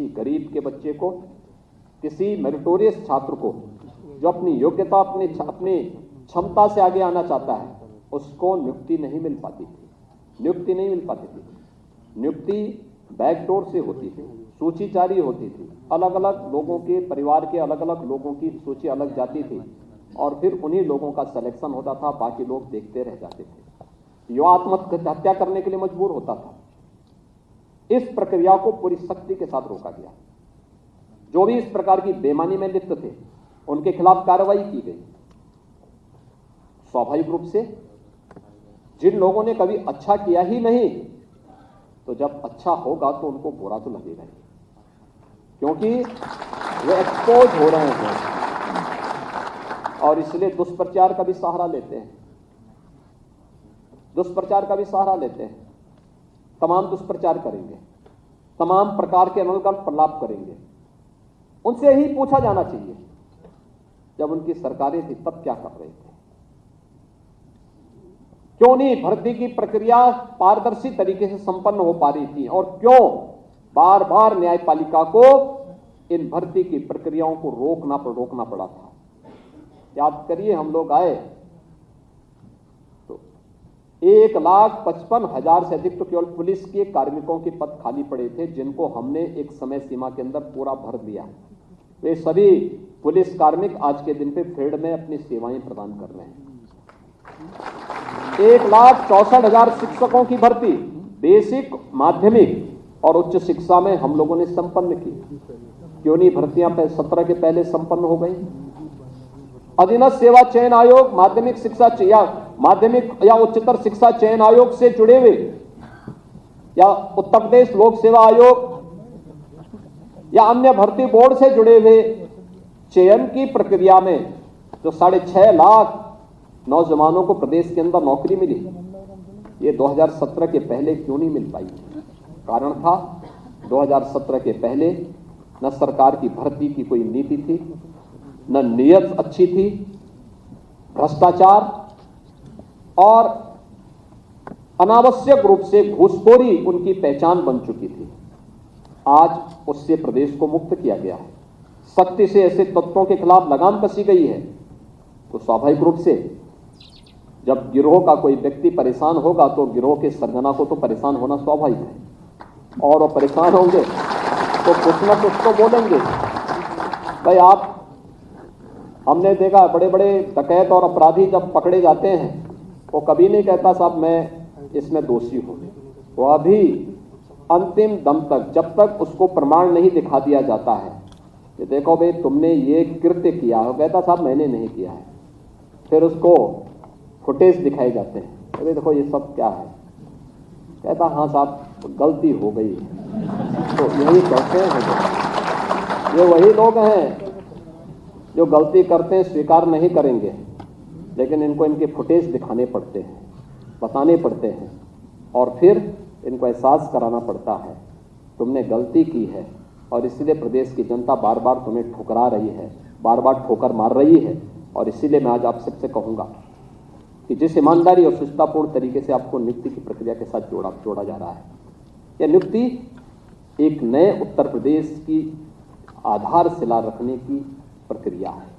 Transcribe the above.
किसी गरीब के बच्चे को, किसी मेरिटोरियस छात्र को जो अपनी योग्यता, अपनी क्षमता से आगे आना चाहता है, उसको नियुक्ति नहीं मिल पाती थी। नियुक्ति बैकडोर से होती थी, सूची जारी होती थी, अलग अलग लोगों के परिवार के अलग अलग लोगों की सूची अलग जाती थी और फिर उन्हीं लोगों का सिलेक्शन होता था, बाकी लोग देखते रह जाते थे। युवा आत्महत्या करने के लिए मजबूर होता था। इस प्रक्रिया को पूरी सख्ती के साथ रोका गया। जो भी इस प्रकार की बेईमानी में लिप्त थे उनके खिलाफ कार्रवाई की गई। स्वाभाविक रूप से जिन लोगों ने कभी अच्छा किया ही नहीं, तो जब अच्छा होगा तो उनको बुरा तो लगेगा ही, क्योंकि वे एक्सपोज हो रहे हैं और इसलिए दुष्प्रचार का भी सहारा लेते हैं। तमाम दुष्प्रचार करेंगे, तमाम प्रकार के अनुगल प्रलाप करेंगे। उनसे ही पूछा जाना चाहिए जब उनकी सरकारें थी तब क्या कर रहे थे, क्यों नहीं भर्ती की प्रक्रिया पारदर्शी तरीके से संपन्न हो पा रही थी और क्यों बार बार न्यायपालिका को इन भर्ती की प्रक्रियाओं को रोकना पड़ा था। याद करिए, हम लोग आए तो 1,55,000 से अधिक तो केवल पुलिस के कार्मिकों के पद खाली पड़े थे, जिनको हमने एक समय सीमा के अंदर पूरा भर दिया। वे सभी पुलिस कार्मिक आज के दिन पे फील्ड में अपनी सेवाएं प्रदान कर रहे हैं। 1,64,000 शिक्षकों की भर्ती बेसिक, माध्यमिक और उच्च शिक्षा में हम लोगों ने संपन्न की। क्यों नहीं भर्तियां 17 के पहले संपन्न हो गई? अधीनस्थ सेवा चयन आयोग, माध्यमिक या उच्चतर शिक्षा चयन आयोग से जुड़े हुए या उत्तर प्रदेश लोक सेवा आयोग या अन्य भर्ती बोर्ड से जुड़े हुए चयन की प्रक्रिया में जो 6.5 लाख नौजवानों को प्रदेश के अंदर नौकरी मिली, ये 2017 के पहले क्यों नहीं मिल पाई? कारण था 2017 के पहले न सरकार की भर्ती की कोई नीति थी, न नीयत अच्छी थी, भ्रष्टाचार और अनावश्यक रूप से घूसखोरी उनकी पहचान बन चुकी थी। आज उससे प्रदेश को मुक्त किया गया है, सख्ती से ऐसे तत्वों के खिलाफ लगाम कसी गई है। तो स्वाभाविक रूप से जब गिरोह का कोई व्यक्ति परेशान होगा तो गिरोह के सरगना को तो परेशान होना स्वाभाविक है, और वो परेशान होंगे तो कुछ न कुछ तो बोलेंगे। भाई हमने देखा बड़े बड़े डकैत और अपराधी जब पकड़े जाते हैं वो कभी नहीं कहता साहब मैं इसमें दोषी हूं। वो अभी अंतिम दम तक, जब तक उसको प्रमाण नहीं दिखा दिया जाता है कि देखो भाई तुमने ये कृत्य किया, वो कहता साहब मैंने नहीं किया है। फिर उसको फुटेज दिखाए जाते हैं, अरे देखो ये सब क्या है, कहता हाँ साहब गलती हो गई। तो यही करते हैं, ये वही लोग हैं जो गलती करते हैं स्वीकार नहीं करेंगे, लेकिन इनको इनके फुटेज दिखाने पड़ते हैं, बताने पड़ते हैं और फिर इनको एहसास कराना पड़ता है तुमने गलती की है और इसलिए प्रदेश की जनता बार बार तुम्हें ठुकरा रही है, बार बार ठोकर मार रही है। और इसीलिए मैं आज आप सबसे कहूंगा कि जिस ईमानदारी और सुचितापूर्ण तरीके से आपको नियुक्ति की प्रक्रिया के साथ जोड़ा जा रहा है, यह नियुक्ति एक नए उत्तर प्रदेश की आधारशिला रखने की प्रक्रिया है।